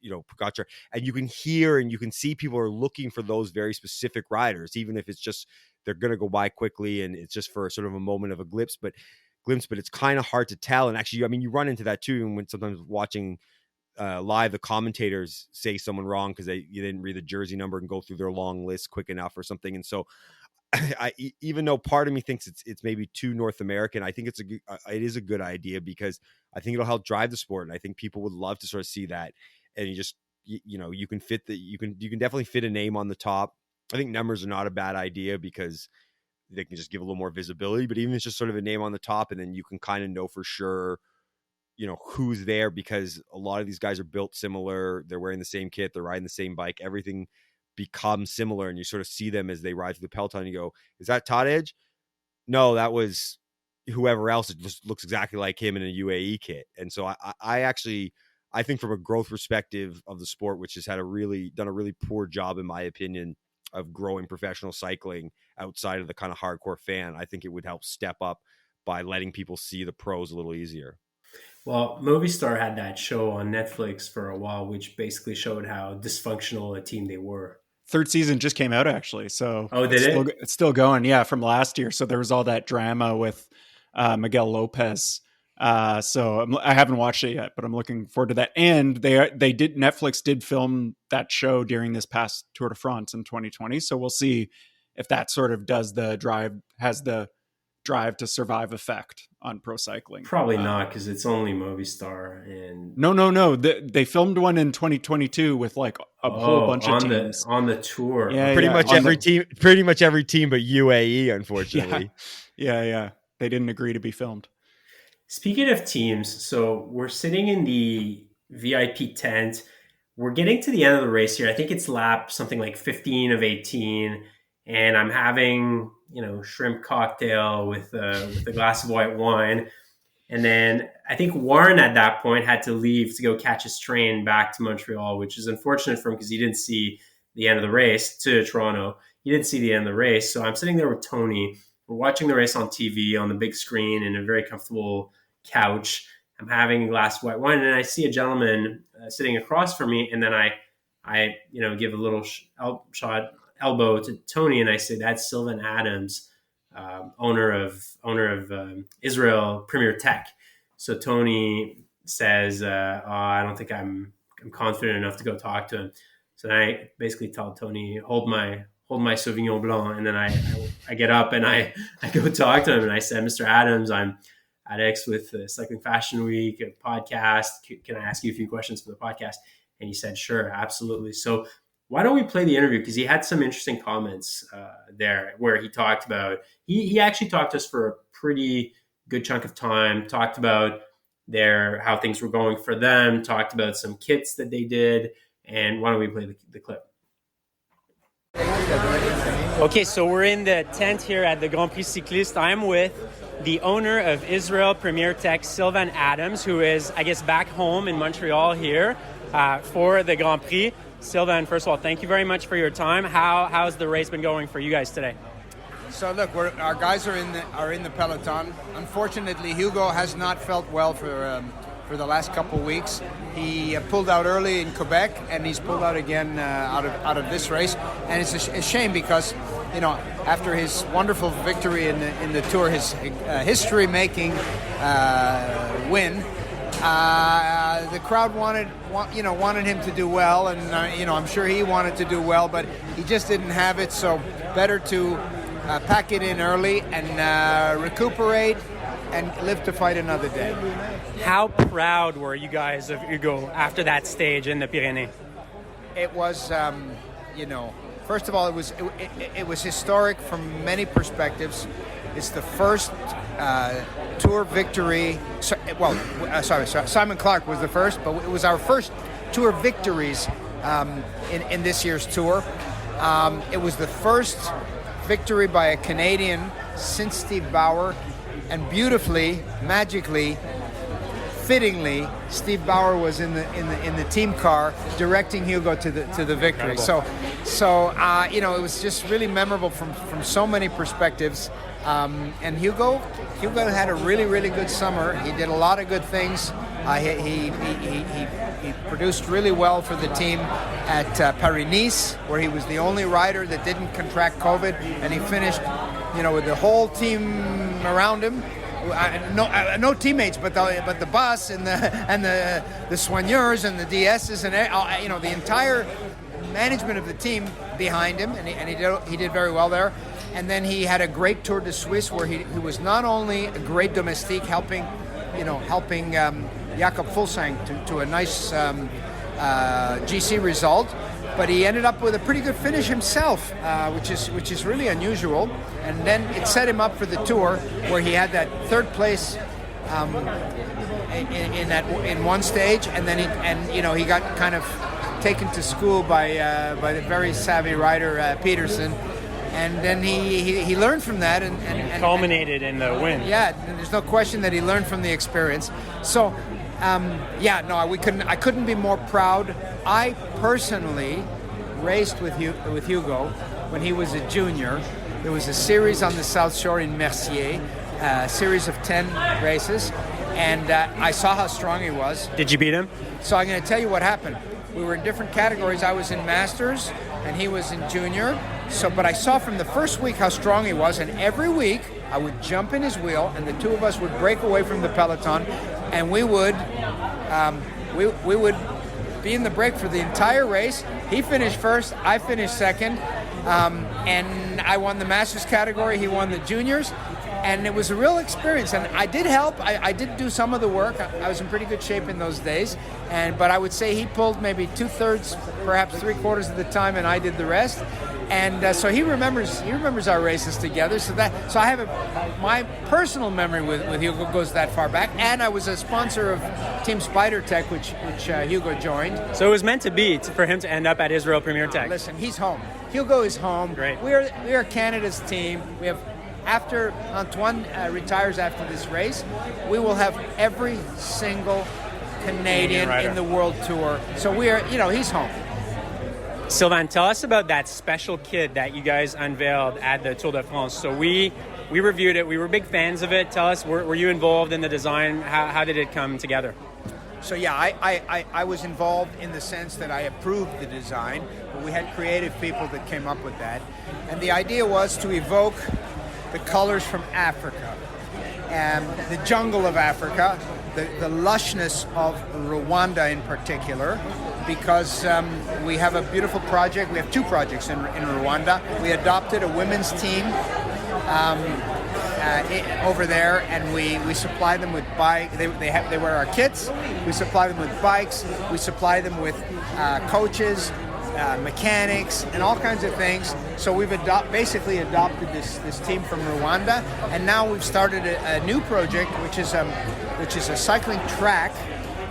you know, Pogacar, and you can hear and you can see people are looking for those very specific riders, even if it's just they're going to go by quickly and it's just for sort of a moment of a glimpse, but it's kind of hard to tell. And actually, I mean, you run into that too, and when sometimes watching live, the commentators say someone wrong because you didn't read the jersey number and go through their long list quick enough or something. And so I even though part of me thinks it's maybe too North American, I think it is a good idea, because I think it'll help drive the sport, and I think people would love to sort of see that. And you know, you can definitely fit a name on the top. I think numbers are not a bad idea because they can just give a little more visibility, but even if it's just sort of a name on the top, and then you can kind of know for sure, you know, who's there, because a lot of these guys are built similar. They're wearing the same kit. They're riding the same bike. Everything becomes similar, and you sort of see them as they ride through the peloton. And you go, is that Todd Edge? No, that was whoever else. It just looks exactly like him in a UAE kit. And so I think from a growth perspective of the sport, which has done a really poor job, in my opinion, of growing professional cycling outside of the kind of hardcore fan, I think it would help step up by letting people see the pros a little easier. Well, Movistar had that show on Netflix for a while, which basically showed how dysfunctional a team they were. Third season just came out, actually. So it's still going. Yeah. From last year. So there was all that drama with Miguel Lopez. So I haven't watched it yet, but I'm looking forward to that. And Netflix did film that show during this past Tour de France in 2020. So we'll see if that sort of has the drive to survive effect on pro cycling. Probably not, because it's only Movistar. And no. They filmed one in 2022 with like a whole bunch of teams on the tour. Yeah, pretty much every team, but UAE, unfortunately. Yeah. They didn't agree to be filmed. Speaking of teams, so we're sitting in the VIP tent. We're getting to the end of the race here. I think it's lap something like 15 of 18. And I'm having, you know, shrimp cocktail with a glass of white wine. And then I think Warren at that point had to leave to go catch his train back to Montreal, which is unfortunate for him because he didn't see the end of the race to Toronto. He didn't see the end of the race. So I'm sitting there with Tony. We're watching the race on TV on the big screen in a very comfortable couch. I'm having a glass of white wine, and I see a gentleman sitting across from me. And then I give a little elbow to Tony, and I say, "That's Sylvan Adams, owner of Israel Premier Tech." So Tony says, "I don't think I'm confident enough to go talk to him." So then I basically tell Tony, "Hold my Sauvignon Blanc," and then I get up and I go talk to him, and I said, "Mr. Adams, I'm Adex with Cycling Fashion Week, a podcast. Can I ask you a few questions for the podcast?" And he said, "Sure, absolutely." So why don't we play the interview? Because he had some interesting comments there where he talked about, he actually talked to us for a pretty good chunk of time, talked about how things were going for them, talked about some kits that they did. And why don't we play the clip? Okay, so we're in the tent here at the Grand Prix Cycliste. I'm with the owner of Israel Premier Tech, Sylvan Adams, who is, I guess, back home in Montreal here for the Grand Prix. Sylvan, first of all, thank you very much for your time. How's the race been going for you guys today? So look, our guys are in the peloton. Unfortunately, Hugo has not felt well for the last couple of weeks. He pulled out early in Quebec, and he's pulled out again out of this race. And it's a shame because, after his wonderful victory in the Tour, his history-making win, the crowd wanted him to do well, and I'm sure he wanted to do well, but he just didn't have it. So better to pack it in early and recuperate and live to fight another day. How proud were you guys of Hugo after that stage in the Pyrenees? It was, first of all, it was historic from many perspectives. It's the first Tour victory. Simon Clark was the first, but it was our first Tour victories in this year's Tour. It was the first victory by a Canadian since Steve Bauer, and beautifully, magically, fittingly, Steve Bauer was in the team car directing Hugo to the victory. Incredible. So it was just really memorable from so many perspectives. And Hugo had a really, really good summer. He did a lot of good things. He produced really well for the team at Paris-Nice, where he was the only rider that didn't contract COVID, and he finished, with the whole team around him. No teammates, but the bus and the soigneurs and the DSs and the entire management of the team behind him, and he did very well there. And then he had a great Tour de Suisse where he was not only a great domestique, helping Jakob Fuglsang to a nice GC result, but he ended up with a pretty good finish himself, which is really unusual. And then it set him up for the Tour, where he had that third place in one stage, and then he got kind of taken to school by the very savvy rider Peterson. And then he learned from that and culminated in the win. Yeah, there's no question that he learned from the experience. So, I couldn't be more proud. I personally raced with Hugo when he was a junior. There was a series on the South Shore in Mercier, a series of 10 races, and I saw how strong he was. Did you beat him? So I'm going to tell you what happened. We were in different categories. I was in Masters, and he was in Junior. But I saw from the first week how strong he was, and every week I would jump in his wheel, and the two of us would break away from the peloton, and we would be in the break for the entire race. He finished first, I finished second, and I won the Masters category. He won the Juniors, and it was a real experience. And I did help. I did do some of the work. I was in pretty good shape in those days, but I would say he pulled maybe 2/3, perhaps 3/4 of the time, and I did the rest. And so he remembers our races together. So I have my personal memory with Hugo goes that far back. And I was a sponsor of Team Spider Tech, which Hugo joined. So it was meant to be for him to end up at Israel Premier Tech. Listen, he's home. Hugo is home. Great. We are Canada's team. We have, after Antoine retires after this race, we will have every single Canadian in the World Tour. So we are, he's home. Sylvan, tell us about that special kit that you guys unveiled at the Tour de France. So we reviewed it. We were big fans of it. Tell us, were you involved in the design? How did it come together? So yeah, I was involved in the sense that I approved the design, but we had creative people that came up with that. And the idea was to evoke the colors from Africa, and the jungle of Africa, the lushness of Rwanda in particular, because we have a beautiful project. We have two projects in Rwanda. We adopted a women's team over there, and we supply them with bikes. They wear our kits. We supply them with bikes. We supply them with coaches, mechanics, and all kinds of things. So we've basically adopted this team from Rwanda, and now we've started a new project, which is a cycling track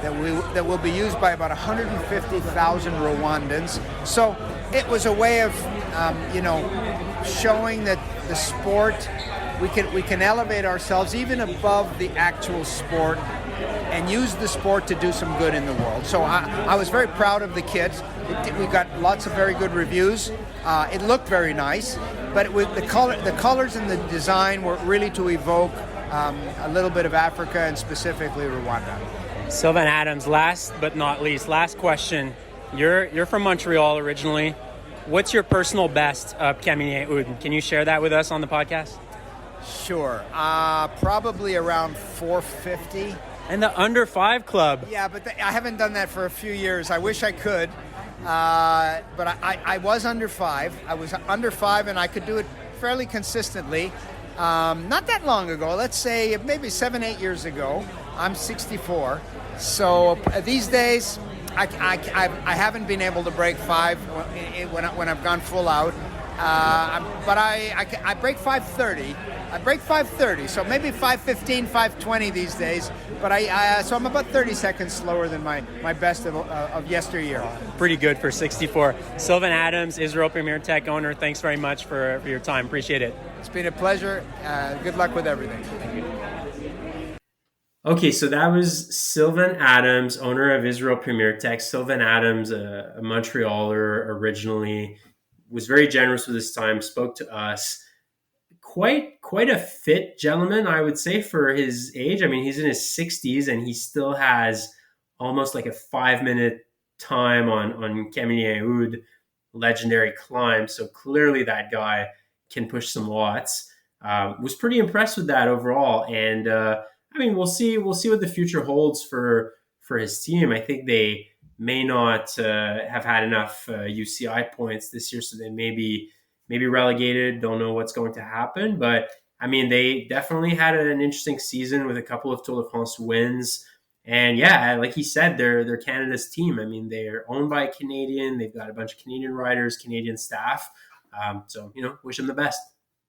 that will be used by about 150,000 Rwandans. So it was a way of showing that the sport, we can elevate ourselves even above the actual sport and use the sport to do some good in the world. So I was very proud of the kit. We got lots of very good reviews. It looked very nice, but the colors and the design were really to evoke a little bit of Africa and specifically Rwanda. Sylvan Adams, last but not least, last question. You're from Montreal originally. What's your personal best of Camille Houle? Can you share that with us on the podcast? Sure. Probably around 450. And the under 5 club. Yeah, but I haven't done that for a few years. I wish I could. But I was under 5. I was under 5, and I could do it fairly consistently. Not that long ago, let's say maybe 7-8 years ago. I'm 64. So these days, I haven't been able to break 5 when I've gone full out. But I break 5:30. I break 5:30, so maybe 5:15, 5:20 these days. But so I'm about 30 seconds slower than my best of yesteryear. Pretty good for 64. Sylvan Adams, Israel Premier Tech owner, thanks very much for your time. Appreciate it. It's been a pleasure. Good luck with everything. Okay, so that was Sylvan Adams, owner of Israel Premier Tech. Sylvan Adams, a Montrealer originally, was very generous with his time, spoke to us. Quite a fit gentleman, I would say, for his age. I mean, he's in his 60s and he still has almost like a 5-minute time on Camille Houle legendary climb. So clearly that guy can push some watts. Was pretty impressed with that overall. And I mean, we'll see what the future holds for his team. I think they may not have had enough UCI points this year, so they may be relegated. Don't know what's going to happen, but I mean, they definitely had an interesting season with a couple of Tour de France wins. And yeah, like he said, they're Canada's team. I mean, they're owned by a Canadian. They've got a bunch of Canadian riders, Canadian staff. So, wish them the best.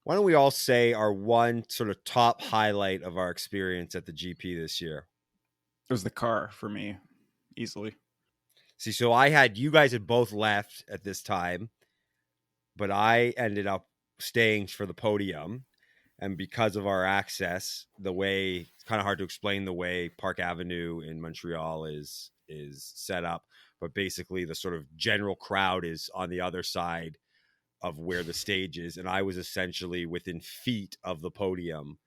Why don't we all say our one sort of top highlight of our experience at the GP this year? It was the car for me, easily. See, so you guys had both left at this time, but I ended up staying for the podium. And because of our access, it's kind of hard to explain the way Park Avenue in Montreal is set up. But basically the sort of general crowd is on the other side of where the stage is. And I was essentially within feet of the podium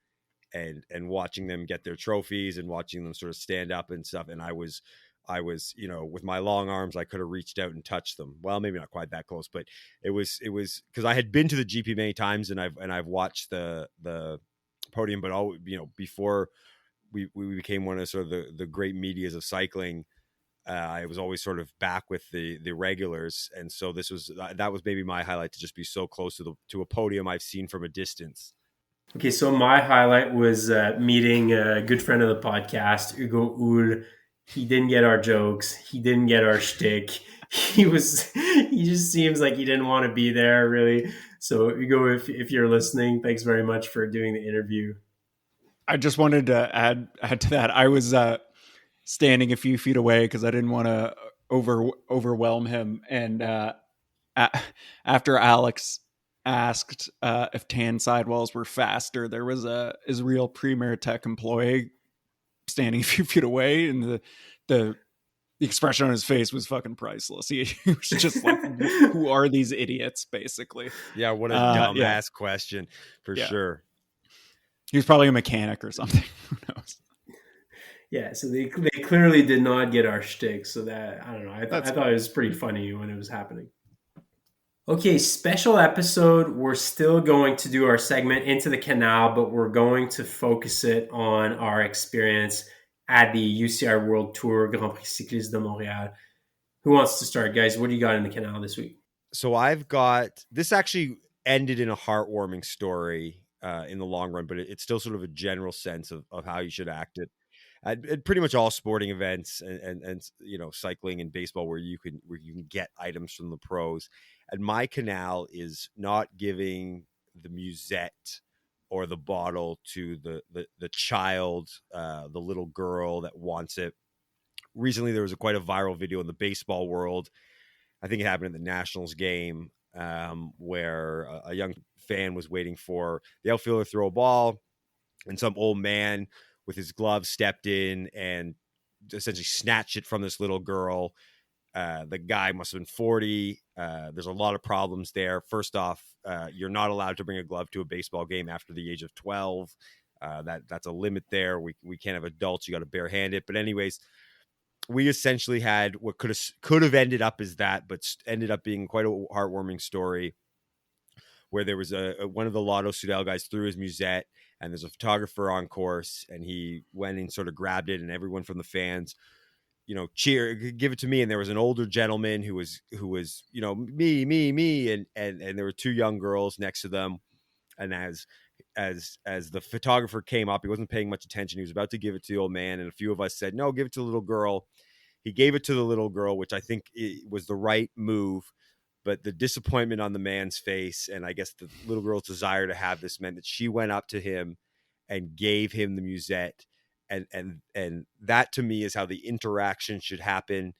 and watching them get their trophies and watching them sort of stand up and stuff. And I was, with my long arms, I could have reached out and touched them. Well, maybe not quite that close, but it was because I had been to the GP many times and I've watched the podium, but before we became one of sort of the great medias of cycling, I was always sort of back with the regulars. And so that was maybe my highlight, to just be so close to a podium I've seen from a distance. Okay. So my highlight was meeting a good friend of the podcast, Hugo Houle. He didn't get our jokes. He didn't get our shtick. He just seems like he didn't want to be there, really. So Hugo, if you're listening, thanks very much for doing the interview. I just wanted to add to that. I was standing a few feet away because I didn't want to overwhelm him. And after Alex asked if tan sidewalls were faster, there was a Israel Premier Tech employee standing a few feet away, and the expression on his face was fucking priceless. He was just like, who are these idiots, basically? Yeah, what a dumbass question, for sure. He was probably a mechanic or something. Who knows? Yeah, so they clearly did not get our shtick, so that, I don't know, I thought it was pretty funny when it was happening. Okay, special episode. We're still going to do our segment Into the Canal, but we're going to focus it on our experience at the UCI World Tour Grand Prix Cycliste de Montréal. Who wants to start, guys? What do you got in the Canal this week? So I've got, this actually ended in a heartwarming story in the long run, but it's still sort of a general sense of how you should act it. at pretty much all sporting events and cycling and baseball where you can get items from the pros. And my Canal is not giving the musette or the bottle to the child, the little girl that wants it. Recently, there was quite a viral video in the baseball world. I think it happened at the Nationals game where a young fan was waiting for the outfielder to throw a ball, and some old man with his gloves stepped in and essentially snatched it from this little girl. The guy must have been 40. There's a lot of problems there. First off, you're not allowed to bring a glove to a baseball game after the age of 12. That's a limit there. We can't have adults. You got to barehand it. But anyways, we essentially had what could have ended up as that, but ended up being quite a heartwarming story where there was one of the Lotto Soudal guys threw his musette, and there's a photographer on course, and he went and sort of grabbed it, and everyone from the fans, cheer, give it to me. And there was an older gentleman who was, me. And there were two young girls next to them. And as the photographer came up, he wasn't paying much attention. He was about to give it to the old man. And a few of us said, no, give it to the little girl. He gave it to the little girl, which I think was the right move. But the disappointment on the man's face, and I guess the little girl's desire to have this, meant that she went up to him and gave him the musette. And that to me is how the interaction should happen.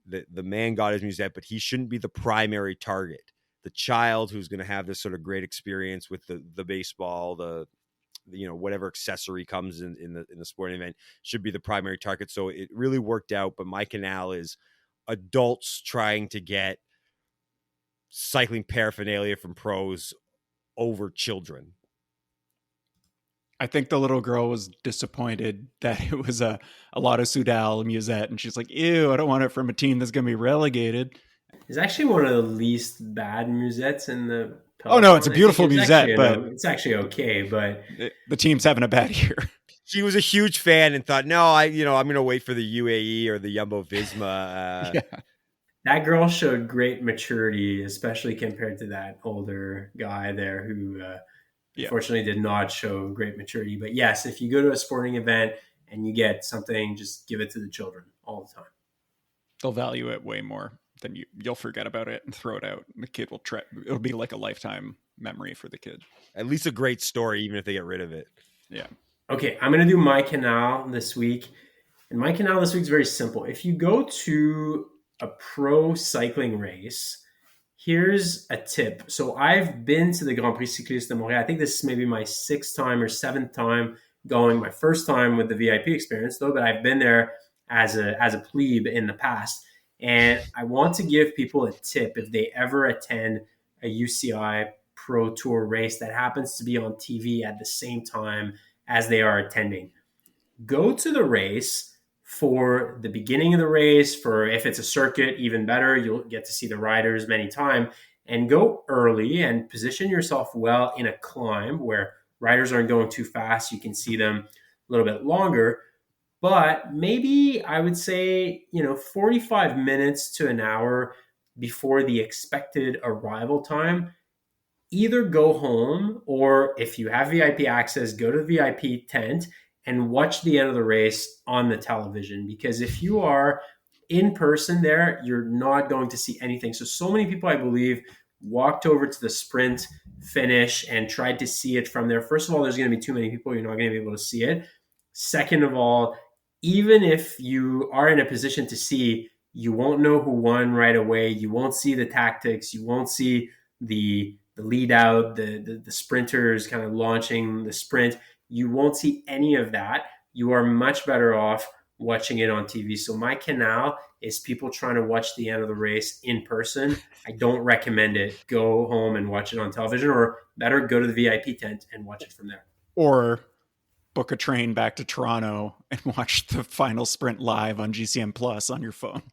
The man got his musette, but he shouldn't be the primary target. The child who's going to have this sort of great experience with the baseball, the whatever accessory comes in the sporting event, should be the primary target. So it really worked out. But my Canal is adults trying to get cycling paraphernalia from pros over children. I think the little girl was disappointed that it was a Lotto Soudal musette, and she's like, ew, I don't want it from a team that's going to be relegated. It's actually one of the least bad musettes in the peloton. Oh, no, it's a beautiful musette, but it's actually okay, but the team's having a bad year. She was a huge fan and thought, no, I'm going to wait for the UAE or the Jumbo Visma. Yeah. That girl showed great maturity, especially compared to that older guy there who unfortunately did not show great maturity. But yes, if you go to a sporting event and you get something, just give it to the children all the time. They'll value it way more than you'll forget about it and throw it out. The kid will it'll be like a lifetime memory for the kid. At least a great story, even if they get rid of it. Yeah. Okay, I'm going to do my Canal this week. And my Canal this week is very simple. If you go to a pro cycling race, here's a tip. So I've been to the Grand Prix Cycliste de Montréal. I think this is maybe my 6th time or 7th time going. My first time with the VIP experience, though, but I've been there as a plebe in the past. And I want to give people a tip if they ever attend a UCI Pro Tour race that happens to be on TV at the same time as they are attending. Go to the race for the beginning of the race, for if it's a circuit, even better, you'll get to see the riders many times, and go early and position yourself well in a climb where riders aren't going too fast. You can see them a little bit longer, but maybe I would say, 45 minutes to an hour before the expected arrival time, either go home or if you have VIP access, go to the VIP tent and watch the end of the race on the television. Because if you are in person there, you're not going to see anything. So many people, I believe, walked over to the sprint finish and tried to see it from there. First of all, there's going to be too many people. You're not going to be able to see it. Second of all, even if you are in a position to see, you won't know who won right away. You won't see the tactics. You won't see the lead out, the sprinters kind of launching the sprint. You won't see any of that. You are much better off watching it on TV. So my Canal is people trying to watch the end of the race in person. I don't recommend it. Go home and watch it on television, or better, go to the VIP tent and watch it from there. Or book a train back to Toronto and watch the final sprint live on GCN Plus on your phone,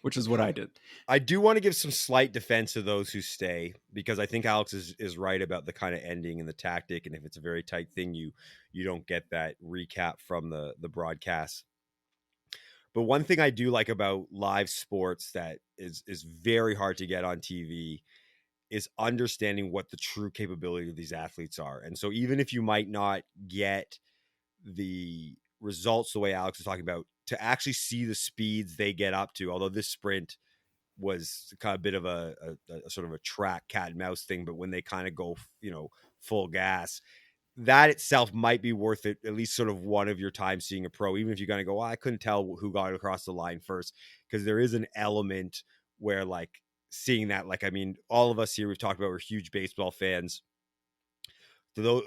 which is what I did. I do want to give some slight defense to those who stay, because I think Alex is right about the kind of ending and the tactic. And if it's a very tight thing, you don't get that recap from the broadcast. But one thing I do like about live sports that is very hard to get on TV is understanding what the true capability of these athletes are. And so even if you might not get the results the way Alex was talking about, to actually see the speeds they get up to, although this sprint was kind of a bit of a sort of a track cat and mouse thing, but when they kind of go, full gas, that itself might be worth it, at least sort of one of your time seeing a pro, even if you're going to go, well, I couldn't tell who got across the line first, because there is an element where like seeing that, like, I mean, all of us here, we've talked about, we're huge baseball fans. So those,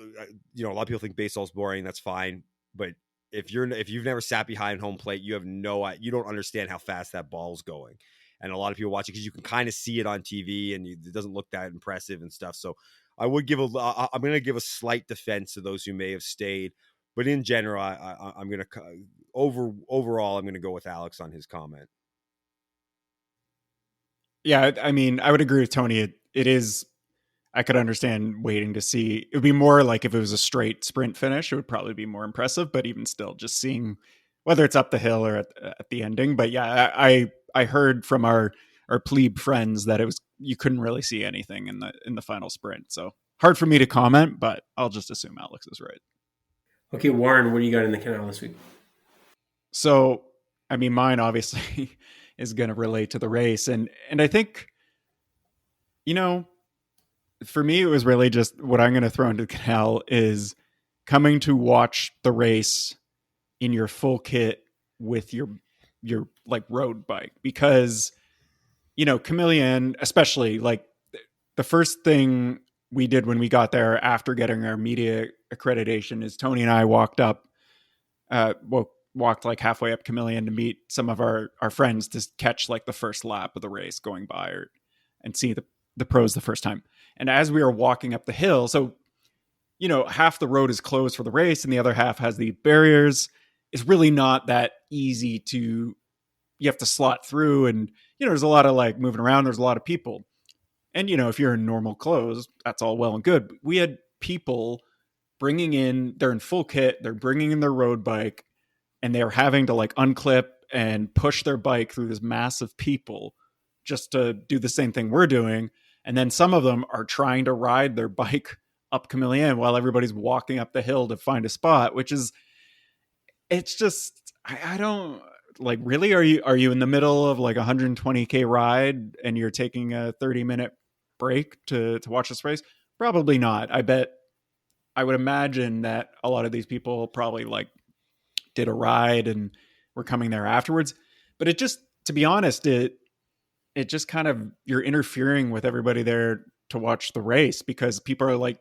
a lot of people think baseball's boring. That's fine. But if you've never sat behind home plate, you don't understand how fast that ball's going. And a lot of people watch it because you can kind of see it on TV and it doesn't look that impressive and stuff. So I'm going to give a slight defense to those who may have stayed, but in general, I'm going to overall, I'm going to go with Alex on his comment. Yeah, I mean, I would agree with Tony. It is, I could understand waiting to see. It would be more like if it was a straight sprint finish, it would probably be more impressive, but even still, just seeing whether it's up the hill or at the ending. But yeah, I heard from our plebe friends that you couldn't really see anything in the final sprint. So hard for me to comment, but I'll just assume Alex is right. Okay, Warren, what do you got in the Canal this week? So, I mean, mine obviously is going to relate to the race. And I think, for me, it was really just what I'm going to throw into the Canal is coming to watch the race in your full kit with your like road bike, because, Chameleon, especially, like, the first thing we did when we got there after getting our media accreditation is Tony and I walked like halfway up Chameleon to meet some of our friends to catch like the first lap of the race going by and see the pros the first time. And as we were walking up the hill, so, half the road is closed for the race and the other half has the barriers. It's really not that easy you have to slot through, and, there's a lot of like moving around. There's a lot of people. And, if you're in normal clothes, that's all well and good. But we had people they're in full kit, they're bringing in their road bike, and they're having to like unclip and push their bike through this mass of people just to do the same thing we're doing. And then some of them are trying to ride their bike up Chameleon while everybody's walking up the hill to find a spot, it's just, I don't like, really, are you in the middle of like 120K ride and you're taking a 30-minute break to watch this race? Probably not. I would imagine that a lot of these people probably like did a ride and were coming there afterwards. But it just, to be honest, it just kind of, you're interfering with everybody there to watch the race, because people are like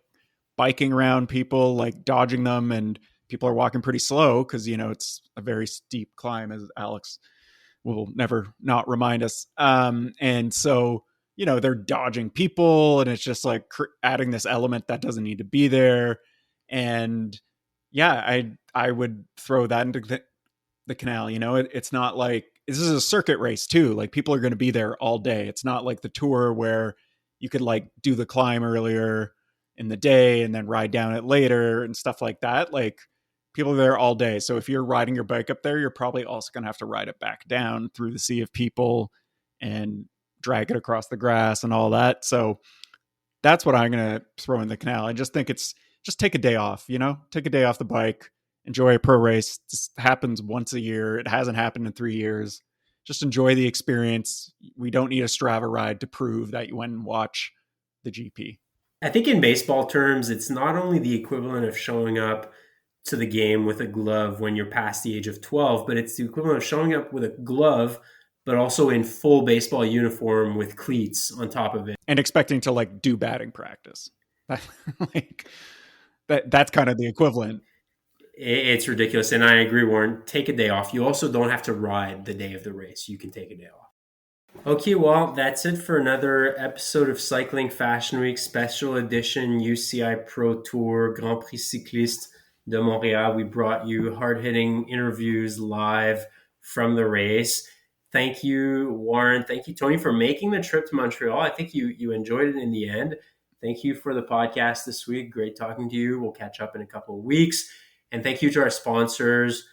biking around people, like dodging them, and people are walking pretty slow because, it's a very steep climb, as Alex will never not remind us. And so, they're dodging people, and it's just like adding this element that doesn't need to be there. And yeah, I would throw that into the Canal. It's not like, this is a circuit race too. Like, people are going to be there all day. It's not like the Tour where you could like do the climb earlier in the day and then ride down it later and stuff like that. Like, people are there all day. So if you're riding your bike up there, you're probably also going to have to ride it back down through the sea of people and drag it across the grass and all that. So that's what I'm going to throw in the Canal. I just think it's just take a day off, take a day off the bike, enjoy a pro race. This happens once a year. It hasn't happened in 3 years. Just enjoy the experience. We don't need a Strava ride to prove that you went and watch the GP. I think in baseball terms, it's not only the equivalent of showing up to the game with a glove when you're past the age of 12, but it's the equivalent of showing up with a glove, but also in full baseball uniform with cleats on top of it. And expecting to like do batting practice. Like, that's kind of the equivalent. It's ridiculous. And I agree, Warren, take a day off. You also don't have to ride the day of the race. You can take a day off. Okay, well, that's it for another episode of Cycling Fashion Week, special edition UCI Pro Tour Grand Prix Cycliste de Montréal. We brought you hard-hitting interviews live from the race. Thank you, Warren. Thank you, Tony, for making the trip to Montreal. I think you enjoyed it in the end. Thank you for the podcast this week. Great talking to you. We'll catch up in a couple of weeks. And thank you to our sponsors,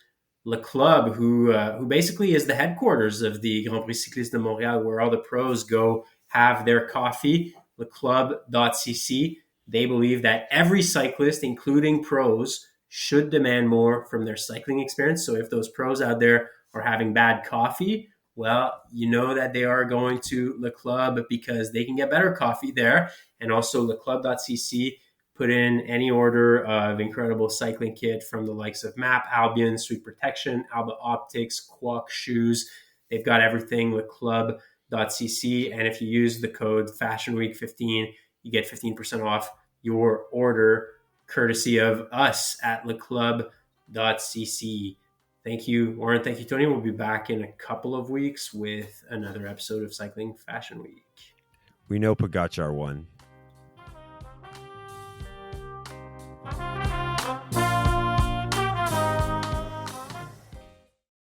Le Club, who basically is the headquarters of the Grand Prix Cycliste de Montréal, where all the pros go have their coffee, leclub.cc. They believe that every cyclist, including pros, should demand more from their cycling experience. So if those pros out there are having bad coffee, well, you know that they are going to Le Club because they can get better coffee there. And also leclub.cc, put in any order of incredible cycling kit from the likes of MAP, Albion, Sweet Protection, Alba Optics, Quack shoes. They've got everything, leclub.cc. And if you use the code FashionWeek15, you get 15% off your order, courtesy of us at leclub.cc. Thank you, Warren. Thank you, Tony. We'll be back in a couple of weeks with another episode of Cycling Fashion Week. We know Pogacar won.